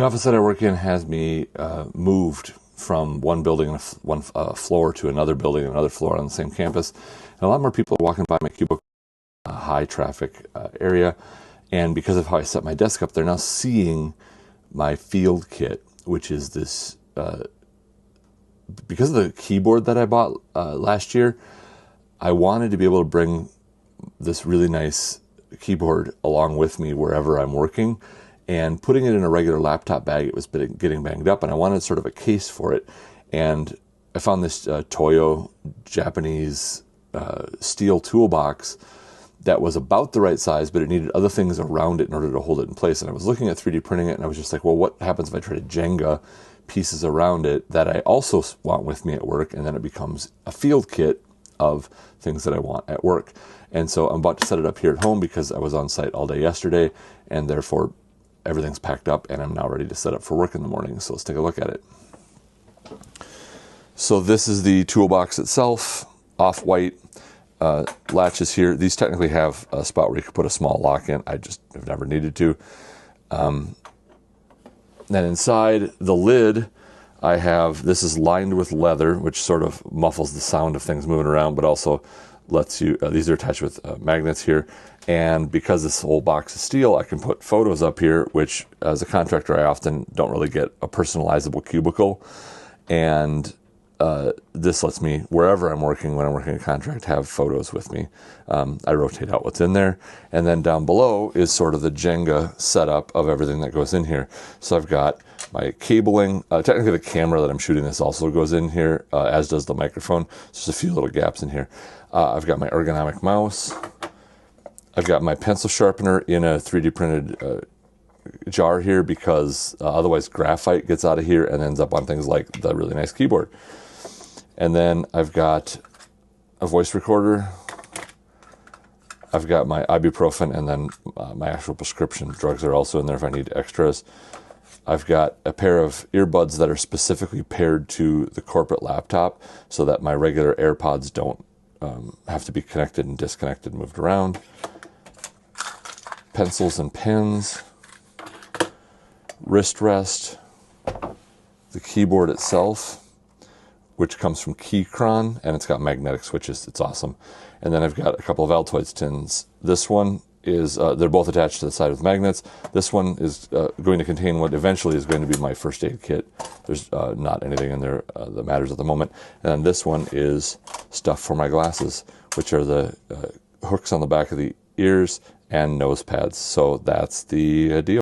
The office that I work in has me moved from one building, one floor to another building, another floor on the same campus. And a lot more people are walking by my cubicle, high traffic area. And because of how I set my desk up, they're now seeing my field kit, which is this, because of the keyboard that I bought last year, I wanted to be able to bring this really nice keyboard along with me wherever I'm working. And putting it in a regular laptop bag, it was getting banged up, and I wanted sort of a case for it. And I found this Toyo Japanese steel toolbox that was about the right size, but it needed other things around it in order to hold it in place. And I was looking at 3D printing it, and I was just like, well, what happens if I try to Jenga pieces around it that I also want with me at work, and then it becomes a field kit of things that I want at work. And so I'm about to set it up here at home because I was on site all day yesterday, and therefore everything's packed up and I'm now ready to set up for work in the morning. So let's take a look at it. So this is the toolbox itself, off-white latches here. These technically have a spot where you could put a small lock in. I just have never needed to. Then inside the lid, I have, this is lined with leather, which sort of muffles the sound of things moving around, but also lets you, these are attached with magnets here. And because this whole box is steel, I can put photos up here, which as a contractor, I often don't really get a personalizable cubicle. And this lets me, wherever I'm working, when I'm working a contract, have photos with me. I rotate out what's in there. And then down below is sort of the Jenga setup of everything that goes in here. So I've got my cabling. Technically the camera that I'm shooting this also goes in here, as does the microphone. There's just a few little gaps in here. I've got my ergonomic mouse. I've got my pencil sharpener in a 3D printed jar here because otherwise graphite gets out of here and ends up on things like the really nice keyboard. And then I've got a voice recorder. I've got my ibuprofen, and then my actual prescription drugs are also in there if I need extras. I've got a pair of earbuds that are specifically paired to the corporate laptop so that my regular AirPods don't have to be connected and disconnected and moved around. Pencils and pens, wrist rest, the keyboard itself, which comes from Keychron, and it's got magnetic switches. It's awesome. And then I've got a couple of Altoids tins. This one is, they're both attached to the side with magnets. This one is going to contain what eventually is going to be my first aid kit. There's not anything in there that matters at the moment. And then this one is stuff for my glasses, which are the hooks on the back of the ears and nose pads. So that's the deal.